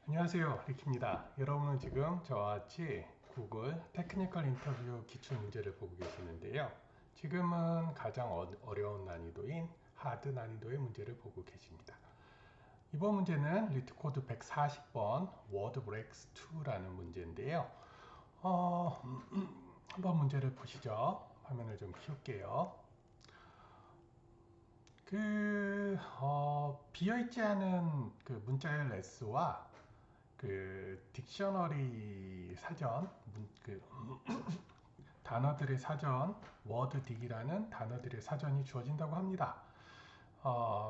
안녕하세요, 리키입니다. 여러분은 지금 저와 같이 구글 테크니컬 인터뷰 기출 문제를 보고 계시는데요. 지금은 가장 어려운 난이도인 하드 난이도의 문제를 보고 계십니다. 이번 문제는 리트코드 140번 워드 브렉스 2라는 문제인데요. 어, 한번 문제를 보시죠. 화면을 좀 키울게요. 비어있지 않은 그 문자열 S와 그 딕셔너리 사전, 단어들의 사전, 워드딕이라는 단어들의 사전이 주어진다고 합니다.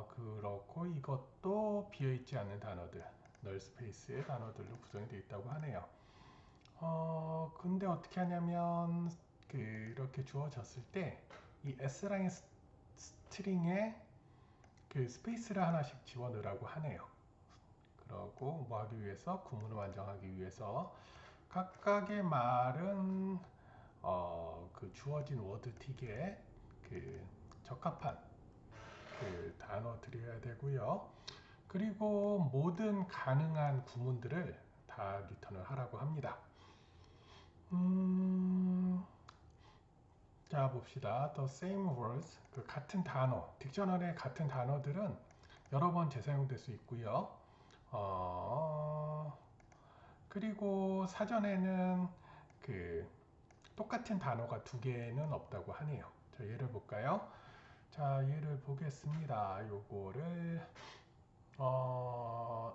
그렇고 이것도 비어있지 않은 단어들, 널 스페이스의 단어들로 구성이 되어 있다고 하네요. 근데 어떻게 하냐면 이렇게 주어졌을 때 이 S라인 스트링에 그 스페이스를 하나씩 집어넣으라고 하네요. 그러고 뭐 하기 위해서 구문을 완성하기 위해서 각각의 말은 그 주어진 워드틱에 그 적합한 그 단어 들여야 되고요. 그리고 모든 가능한 구문들을 다 리턴을 하라고 합니다. 자 봅시다. The same words, 그 같은 단어, 딕셔너리의 같은 단어들은 여러 번 재사용될 수 있고요. 그리고 사전에는 그 똑같은 단어가 두 개는 없다고 하네요. 자, 예를 볼까요? 자, 예를 보겠습니다. 요거를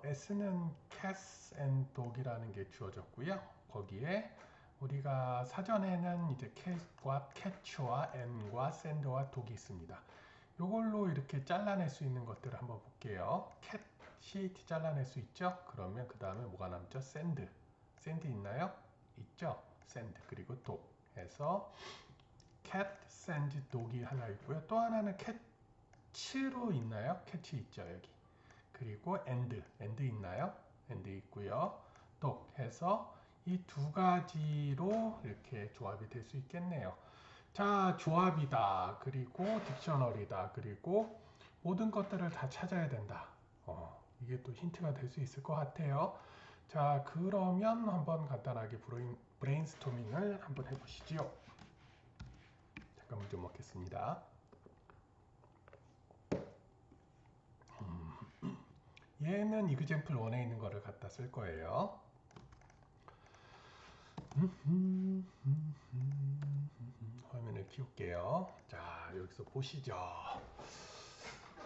S는 cats and dog이라는 게 주어졌고요. 거기에 우리가 사전에는 이제 cat과 cat와 and과 sand와 dog이 있습니다. 요걸로 이렇게 잘라낼 수 있는 것들을 한번 볼게요. cat이 잘라낼 수 있죠? 그러면 그 다음에 뭐가 남죠? sand. sand 있나요? 있죠? sand. 그리고 dog 해서 cat, sand, dog이 하나 있고요. 또 하나는 cat로 있나요? cat이 있죠, 여기. 그리고 and 있나요? and 있고요. dog 해서 이 두 가지로 이렇게 조합이 될 수 있겠네요. 자, 조합이다. 그리고 딕셔너리다. 그리고 모든 것들을 다 찾아야 된다. 이게 또 힌트가 될 수 있을 것 같아요. 자, 그러면 한번 간단하게 브레인스토밍을 한번 해보시죠. 잠깐만 좀 먹겠습니다. 얘는 example 1에 있는 거를 갖다 쓸 거예요. 화면을 키울게요. 자, 여기서 보시죠.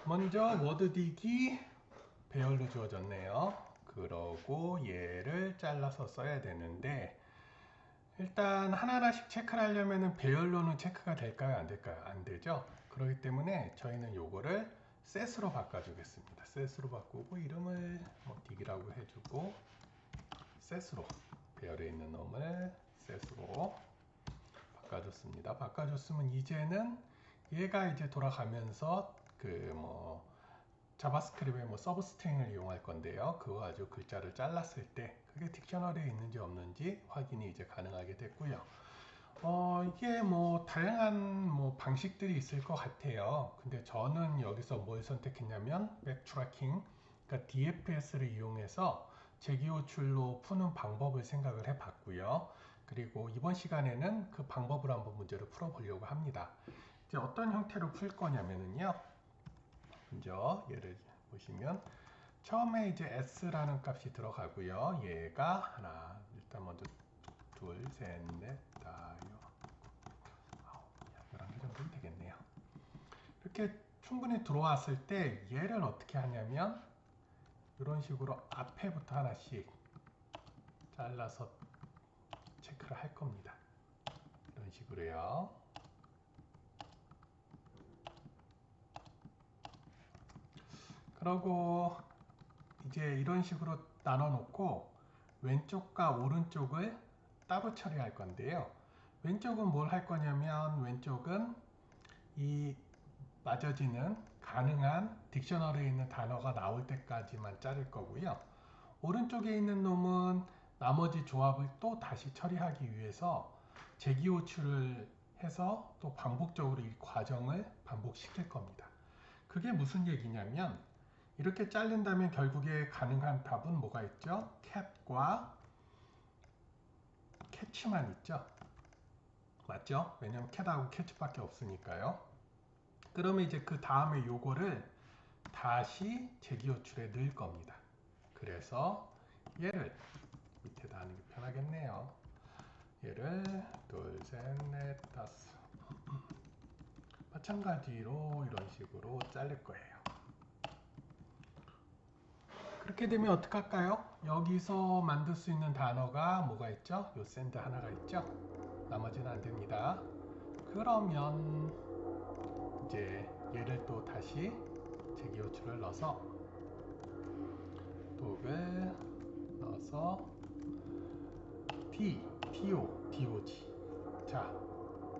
먼저 워드딕이 배열로 주어졌네요. 그러고 얘를 잘라서 써야 되는데 일단 하나하나씩 체크를 하려면 배열로는 체크가 될까요? 안 될까요? 안 되죠? 그렇기 때문에 저희는 요거를 set으로 바꿔주겠습니다. set으로 바꾸고 이름을 뭐 딕이라고 해주고 set으로 배열에 있는 놈을 set으로 바꿔줬습니다. 바꿔줬으면 이제는 얘가 이제 돌아가면서 자바스크립트의 뭐 서브스트링을 이용할 건데요. 그거 가지고 글자를 잘랐을 때 그게 딕셔너리에 있는지 없는지 확인이 이제 가능하게 됐고요. 이게 뭐 다양한 뭐 방식들이 있을 것 같아요. 근데 저는 여기서 뭘 선택했냐면 백트래킹, 그러니까 DFS를 이용해서 재기호출로 푸는 방법을 생각을 해봤고요. 그리고 이번 시간에는 그 방법을 한번 문제를 풀어보려고 합니다. 이제 어떤 형태로 풀 거냐면요. 먼저 얘를 보시면 처음에 이제 s라는 값이 들어가고요. 얘가 하나, 일단 먼저 둘, 셋, 넷, 다, 11개 정도는 되겠네요. 이렇게 충분히 들어왔을 때 얘를 어떻게 하냐면 이런 식으로 앞에부터 하나씩 잘라서 체크를 할 겁니다. 이런 식으로요. 그러고 이제 이런 식으로 나눠 놓고 왼쪽과 오른쪽을 따로 처리할 건데요. 왼쪽은 뭘 할 거냐면 왼쪽은 이 맞아지는 가능한 딕셔너리에 있는 단어가 나올 때까지만 자를 거고요. 오른쪽에 있는 놈은 나머지 조합을 또 다시 처리하기 위해서 재기호출을 해서 또 반복적으로 이 과정을 반복시킬 겁니다. 그게 무슨 얘기냐면 이렇게 자른다면 결국에 가능한 답은 뭐가 있죠? 캣과 캐치만 있죠. 맞죠? 왜냐면 캣하고 캐치밖에 없으니까요. 그러면 이제 그 다음에 요거를 다시 재기호출에 넣을 겁니다. 그래서 얘를 밑에다 하는 게 편하겠네요. 얘를 둘, 셋, 넷, 다섯 마찬가지로 이런 식으로 자를 거예요. 그렇게 되면 어떻게 할까요? 여기서 만들 수 있는 단어가 뭐가 있죠? 요 샌드 하나가 있죠? 나머지는 안 됩니다. 그러면 이제 얘를 또 다시 재기호출을 넣어서 독을 넣어서 DOG 자,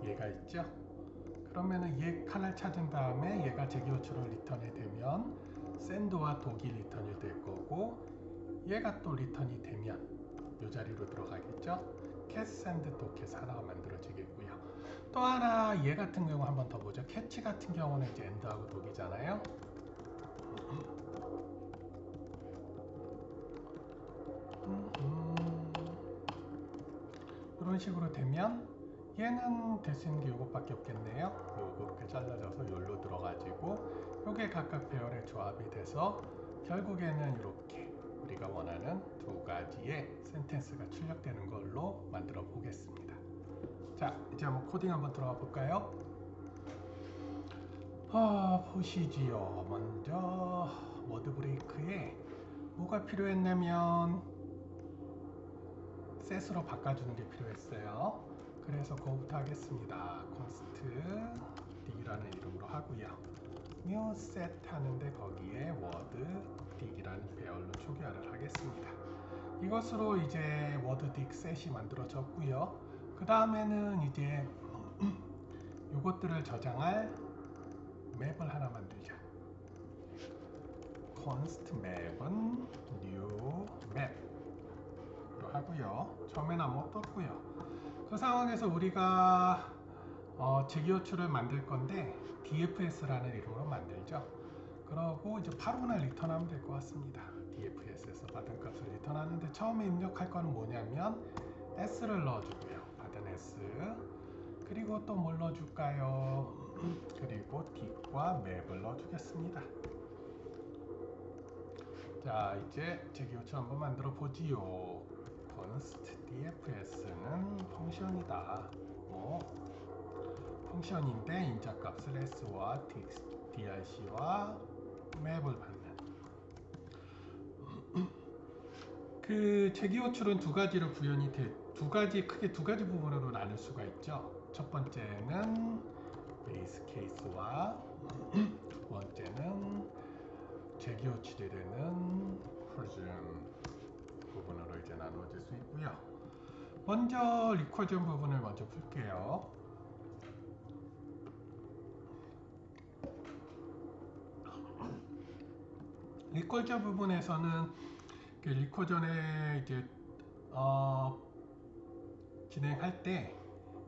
얘가 있죠? 그러면은 얘 하나를 찾은 다음에 얘가 재기호출을 리턴이 되면 샌드와 독이 리턴이 될 거고 얘가 또 리턴이 되면 이 자리로 들어가겠죠? 캣, 샌드, 도캣 하나가 만들어지겠고요. 또 하나 얘 같은 경우 한번 더 보죠. 캐치 같은 경우는 이제 엔드하고 독이잖아요. 이런 식으로 되면 얘는 될 수 있는 게 이것밖에 없겠네요. 요렇게 잘라져서 여기로 들어가지고 요게 각각 배열의 조합이 돼서 결국에는 이렇게 우리가 원하는 두 가지의 센텐스가 출력되는 걸로 만들어 보겠습니다. 자, 이제 한번 코딩 한번 들어가 볼까요? 보시지요. 먼저 워드 브레이크에 뭐가 필요했냐면 셋으로 바꿔주는 게 필요했어요. 그래서 그거부터 하겠습니다. const dig이라는 이름으로 하고요. new set 하는데 거기에 word dig이라는 배열로 초기화를 하겠습니다. 이것으로 이제 word dig set이 만들어졌고요. 그 다음에는 이제 이것들을 저장할 맵을 하나 만들자. const map은 new map 로 하고요. 처음엔 아무것도 없고요. 그 상황에서 우리가 재기호출을 만들 건데 dfs라는 이름으로 만들죠. 그러고 이제 바로 그냥 리턴하면 될 것 같습니다. dfs에서 받은 값을 리턴하는데 처음에 입력할 거는 뭐냐면 s를 넣어주고요. 받은 s 그리고 또 뭘 넣어줄까요? 그리고 dig과 map을 넣어주겠습니다. 자, 이제 재기호출 한번 만들어 보지요. const dfs는 펑션이다. 펑션인데 인자값을 s와 drc와 맵을 받는. 그 재기호출은 두 가지로 구현이 크게 두 가지 부분으로 나눌 수가 있죠. 첫 번째는 베이스 케이스와 두 번째는 재기호출이 되는 프리즘 부분으로 이제 나누어질 수 있고요. 먼저 리커전 부분을 먼저 풀게요. 리커전 부분에서는 그 리커전에 이제 진행할 때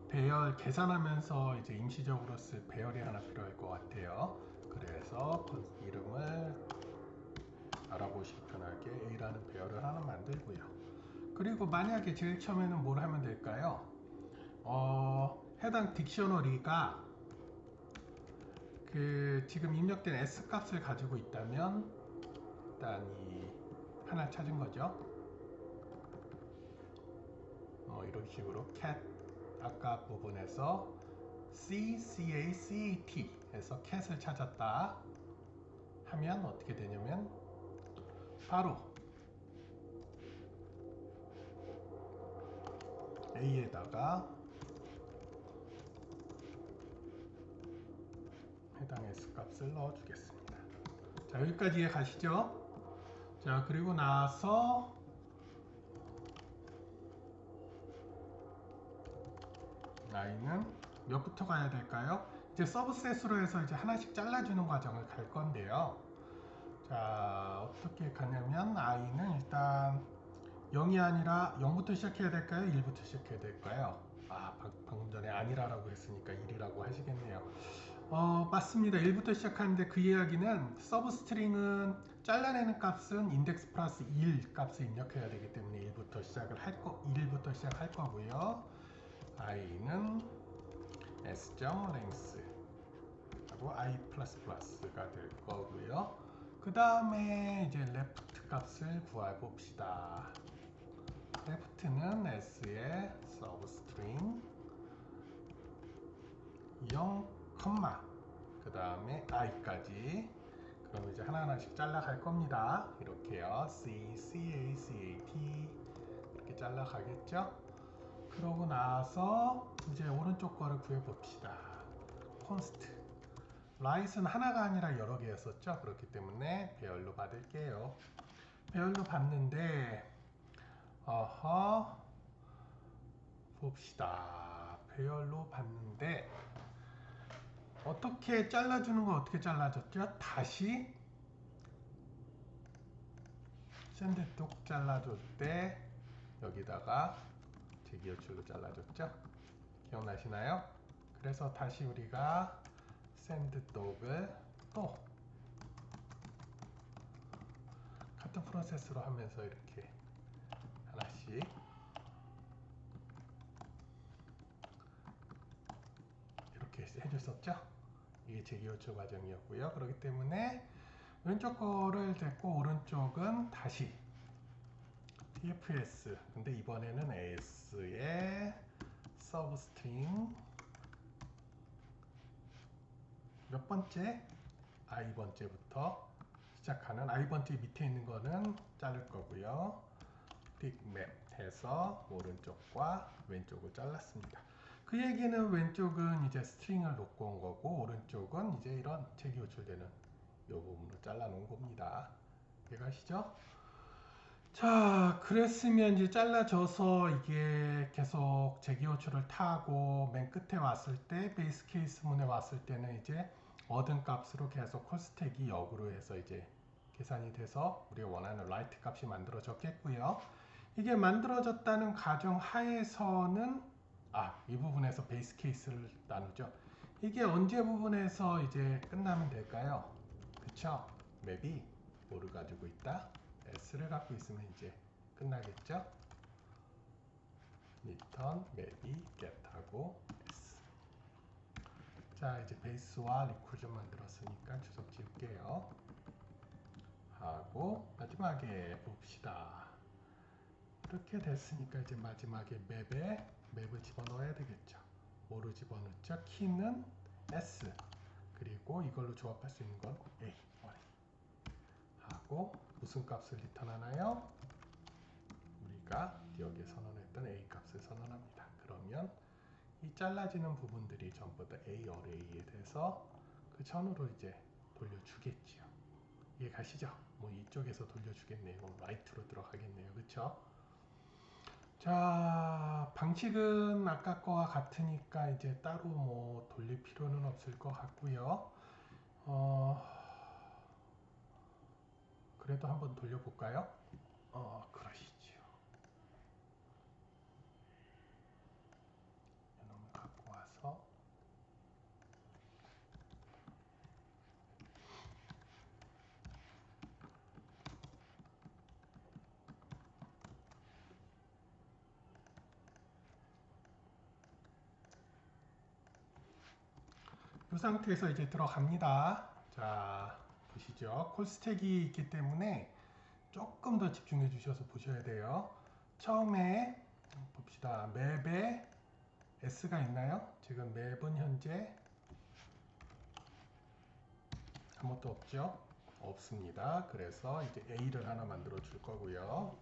배열 계산하면서 이제 임시적으로 쓸 배열이 하나 필요할 것 같아요. 그래서 이름을 알아보시기 편하게 A라는 배열을 하나 만들고요. 그리고 만약에 제일 처음에는 뭘 하면 될까요? 해당 딕셔너리가 그 지금 입력된 S 값을 가지고 있다면 일단 이 하나 찾은 거죠. 이런 식으로 cat 아까 부분에서 CACAT 해서 cat을 찾았다 하면 어떻게 되냐면 바로 A에다가 해당 S 값을 넣어주겠습니다. 자, 여기까지 가시죠. 자, 그리고 나서 i는 몇부터 가야 될까요? 이제 서브셋으로 해서 이제 하나씩 잘라주는 과정을 갈 건데요. 자, 어떻게 가냐면 i는 일단 0이 아니라 0부터 시작해야 될까요? 1부터 시작해야 될까요? 방금 전에 아니라고 했으니까 1이라고 하시겠네요. 맞습니다. 1부터 시작하는데 그 이야기는 서브스트링은 잘라내는 값은 인덱스 플러스 1 값을 입력해야 되기 때문에 1부터 시작할 거고요. i는 s.length 하고 i++가 될 거고요. 그 다음에 이제 left 값을 구해 봅시다. left는 s의 서브스트링 0, 그 다음에 i까지. 그럼 이제 하나하나씩 잘라갈 겁니다. 이렇게요. C, CA, CAT 이렇게 잘라가겠죠? 그러고 나서 이제 오른쪽 거를 구해봅시다. const. right은 하나가 아니라 여러 개였었죠? 그렇기 때문에 배열로 받을게요. 배열로 받는데 봅시다. 배열로 받는데 어떻게 잘라주는 거 어떻게 잘라줬죠? 다시 샌드독 잘라줄 때 여기다가 제기호출로 잘라줬죠? 기억나시나요? 그래서 다시 우리가 샌드독을 또 같은 프로세스로 하면서 이렇게 하나씩 이렇게 해줬었죠? 이게 제기호출 과정이었고요. 그렇기 때문에 왼쪽 거를 됐고 오른쪽은 다시 tfs. 근데 이번에는 s의 서브스트링 몇 번째? i번째부터 시작하는 i번째 밑에 있는 거는 자를 거고요. 픽맵 해서 오른쪽과 왼쪽을 잘랐습니다. 그 얘기는 왼쪽은 이제 스트링을 놓고 온 거고 오른쪽은 이제 이런 제기 호출되는 이 부분으로 잘라 놓은 겁니다. 이해가시죠? 자, 그랬으면 이제 잘라져서 이게 계속 제기 호출을 타고 맨 끝에 왔을 때 베이스 케이스문에 왔을 때는 이제 얻은 값으로 계속 콜스택이 역으로 해서 이제 계산이 돼서 우리가 원하는 라이트 값이 만들어졌겠고요. 이게 만들어졌다는 가정 하에서는 이 부분에서 베이스 케이스를 나누죠. 이게 언제 부분에서 이제 끝나면 될까요? 그쵸? 맵이 뭐를 가지고 있다? S를 갖고 있으면 이제 끝나겠죠? return 맵이 get하고 S. 자, 이제 베이스와 리쿠전 만들었으니까 주석 지울게요. 하고 마지막에 봅시다. 이렇게 됐으니까 이제 마지막에 맵을 집어넣어야 되겠죠. 뭐로 집어넣죠? 키는 S. 그리고 이걸로 조합할 수 있는 건 A. 하고 무슨 값을 리턴하나요? 우리가 여기에 선언했던 A 값을 선언합니다. 그러면 이 잘라지는 부분들이 전부 다 A 어레이에 대해서 그 전으로 이제 돌려주겠지요. 이해 가시죠? 뭐 이쪽에서 돌려주겠네요. 라이트로 들어가겠네요. 그쵸? 자, 방식은 아까 거와 같으니까 이제 따로 뭐 돌릴 필요는 없을 것 같고요. 그래도 한번 돌려볼까요? 그러시죠. 이놈을 갖고 와서 이 상태에서 이제 들어갑니다. 자, 보시죠. 콜스택이 있기 때문에 조금 더 집중해 주셔서 보셔야 돼요. 처음에 봅시다. 맵에 S가 있나요? 지금 맵은 현재 아무것도 없죠? 없습니다. 그래서 이제 A를 하나 만들어 줄 거고요.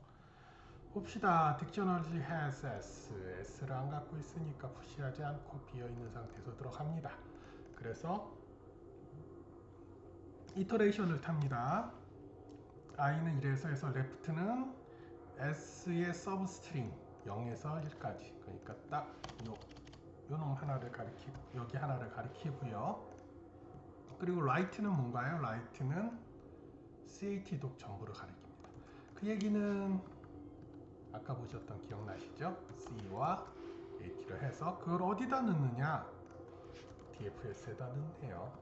봅시다. Dictionary has S. S를 안 갖고 있으니까 푸시하지 않고 비어있는 상태에서 들어갑니다. 그래서 이터레이션을 탑니다. i는 1에서 해서 left는 s의 서브스트링 0에서 1까지. 그러니까 딱 요놈 하나를 가리키고 여기 하나를 가리키고요. 그리고 right는 뭔가요? right는 CAT 독 전부를 가리킵니다. 그 얘기는 아까 보셨던 기억나시죠? C와 AT를 해서 그걸 어디다 넣느냐? dfs에다 넣네요.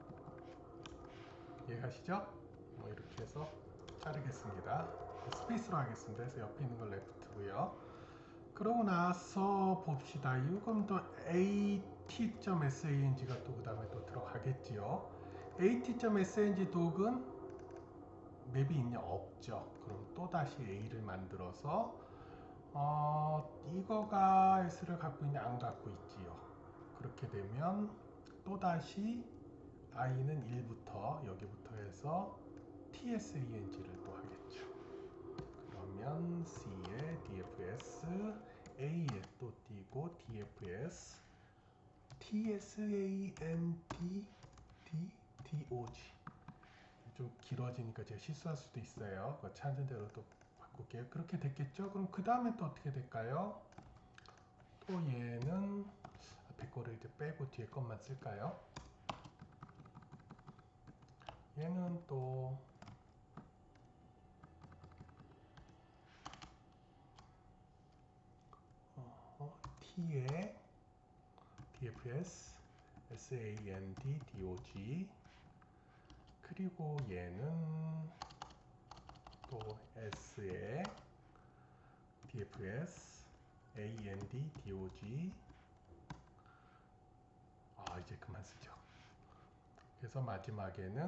이해가시죠? 뭐 이렇게 해서 자르겠습니다. 스페이스로 하겠습니다. 그래서 옆에 있는 걸 레프트고요. 그러고 나서 봅시다. 이건 또 at.sang가 또 그 다음에 또 들어가겠지요. at.sng 독은 맵이 있냐? 없죠. 그럼 또 다시 a를 만들어서 이거가 s를 갖고 있냐? 안 갖고 있지요. 그렇게 되면 또 다시 i는 1부터 여기부터 해서 tsang를 또 하겠죠. 그러면 c에 dfs, a에 또 띄고 dfs, tsand, dog. 좀 길어지니까 제가 실수할 수도 있어요. 그거 찾은 대로 또 바꿀게요. 그렇게 됐겠죠? 그럼 그 다음에 또 어떻게 될까요? 또 얘는 앞에 거를 이제 빼고 뒤에 것만 쓸까요? 얘는 또 t에 dfs, sand, dog. 그리고 얘는 또 s에 dfs, and, dog. 이제 그만 쓰죠. 그래서 마지막에는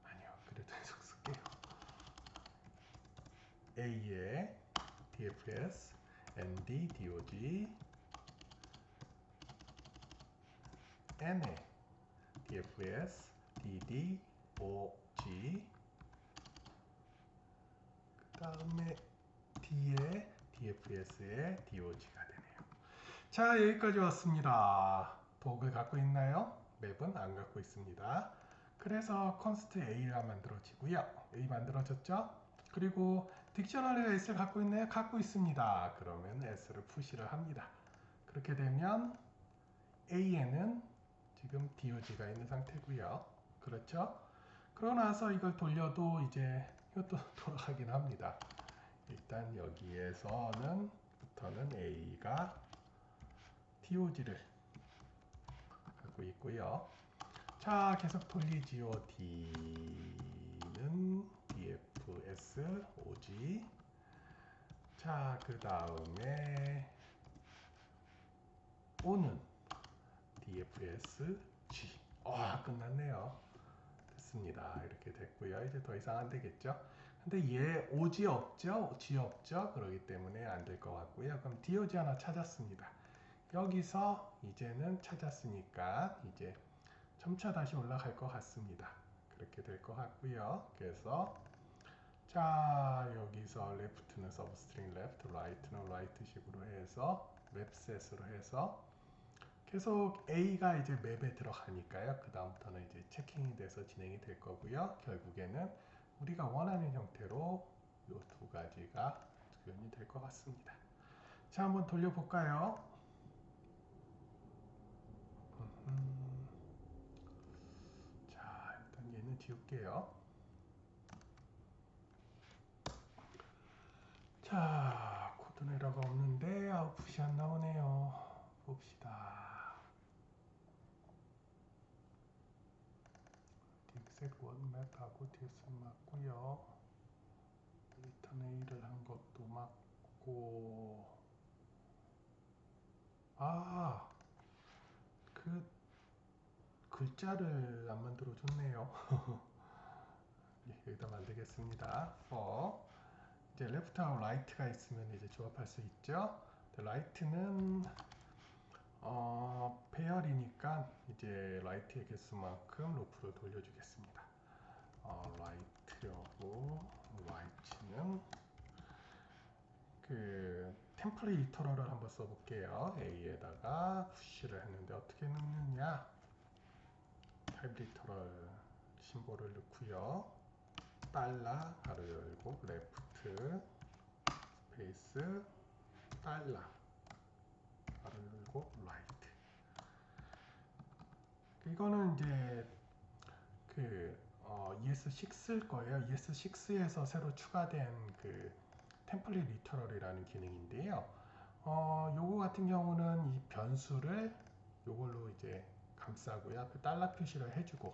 아니요, 그래도 계속 쓸게요. a에 dfs, and, dog, n에 dfs, dd, og, 그 다음에 d에 dfs에 dog가 되네요. 자, 여기까지 왔습니다. 독을 갖고 있나요? 맵은 안 갖고 있습니다. 그래서 const a가 만들어지고요. a 만들어졌죠? 그리고 딕셔너리가 s를 갖고 있나요? 갖고 있습니다. 그러면 s를 푸시를 합니다. 그렇게 되면 a에는 지금 dog가 있는 상태고요. 그렇죠? 그러고 나서 이걸 돌려도 이제 이것도 돌아가긴 합니다. 일단 여기에서는 부터는 a가 dog를 갖고 있고요. 자, 계속 돌리지요. d는 dfs og. 자, 그 다음에 o는 dfs g. 끝났네요. 됐습니다. 이렇게 됐고요. 이제 더 이상 안 되겠죠? 근데 얘 og 없죠? g 없죠? 그렇기 때문에 안 될 것 같고요. 그럼 dog 하나 찾았습니다. 여기서 이제는 찾았으니까 이제 점차 다시 올라갈 것 같습니다. 그렇게 될 것 같고요. 그래서 자, 여기서 left는 substring left, right는 right 식으로 해서 맵셋으로 해서 계속 A가 이제 맵에 들어가니까요. 그 다음부터는 이제 체킹이 돼서 진행이 될 거고요. 결국에는 우리가 원하는 형태로 이 두 가지가 구현이 될 것 같습니다. 자, 한번 돌려볼까요? 자, 일단 얘는 지울게요. 자, 코드 에러가 없는데 아웃풋이 안 나오네요. 봅시다. 딕색 원맵하고 딕스 맞고요. 리턴 A를 한 것도 맞고. 그 글자를 안 만들어 줬네요. 여기다 만들겠습니다. for 이제 left하고 right가 있으면 이제 조합할 수 있죠. right는 페어리니까 이제 right의 개수만큼 루프를 돌려주겠습니다. right하고 right는 그 템플릿 리터럴을 한번 써볼게요. A에다가 푸시를 했는데 어떻게 넣느냐? 타입 리터럴 심볼을 넣고요. 달러 가로 열고 레프트 스페이스 달러 가로 열고 라이트. 이거는 이제 그 ES6일 거예요. ES6에서 새로 추가된 그 템플릿 리터럴이라는 기능인데요. 요거 같은 경우는 이 변수를 요걸로 이제 감싸고요. 앞에 달러 표시를 해주고,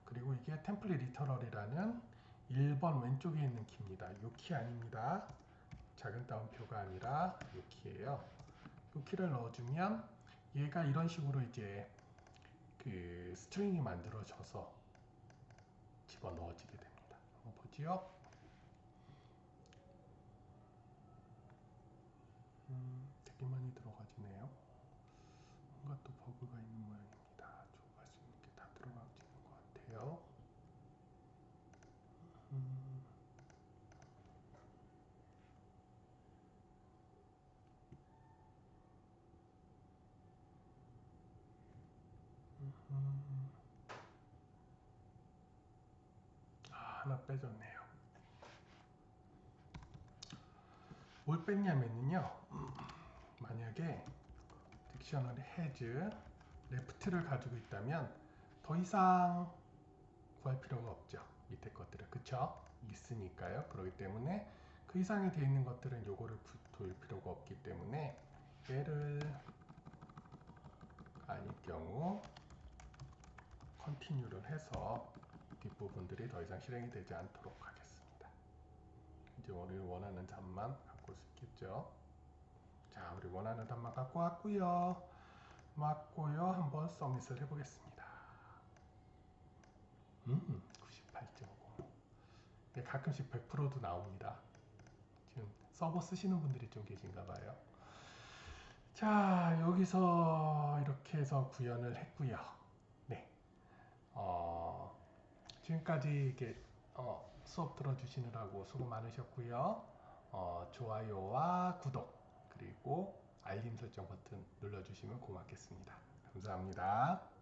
그리고 이게 템플릿 리터럴이라는 1번 왼쪽에 있는 키입니다. 이 키 아닙니다. 작은 따옴표가 아니라 이 키예요. 이 키를 넣어주면 얘가 이런 식으로 이제 그 스트링이 만들어져서 집어넣어지게 됩니다. 한번 보지요. 되게 많이 들어가지네요. 뭔가 또 버그가 있는 모양입니다. 들어갈 수 있는 게 다 들어가지는 것 같아요. 음, 음, 하나 빼졌네요. 뭘 뺐냐면요. 만약에 딕셔너리 has left를 가지고 있다면 더 이상 구할 필요가 없죠. 밑에 것들은. 그쵸? 있으니까요. 그렇기 때문에 그 이상이 되어 있는 것들은 요거를 돌 필요가 없기 때문에 얘를 아닐 경우 컨티뉴를 해서 뒷부분들이 더 이상 실행이 되지 않도록 하겠습니다. 이제 우리 원하는 답만 갖고 올 수 있겠죠. 자, 우리 원하는 답만 갖고 왔고요. 맞고요. 한번 서밋을 해보겠습니다. 98.5. 가끔씩 100%도 나옵니다. 지금 서버 쓰시는 분들이 좀 계신가 봐요. 자, 여기서 이렇게 해서 구현을 했고요. 네. 지금까지 이렇게 수업 들어주시느라고 수고 많으셨고요. 좋아요와 구독 그리고 알림 설정 버튼 눌러주시면 고맙겠습니다. 감사합니다.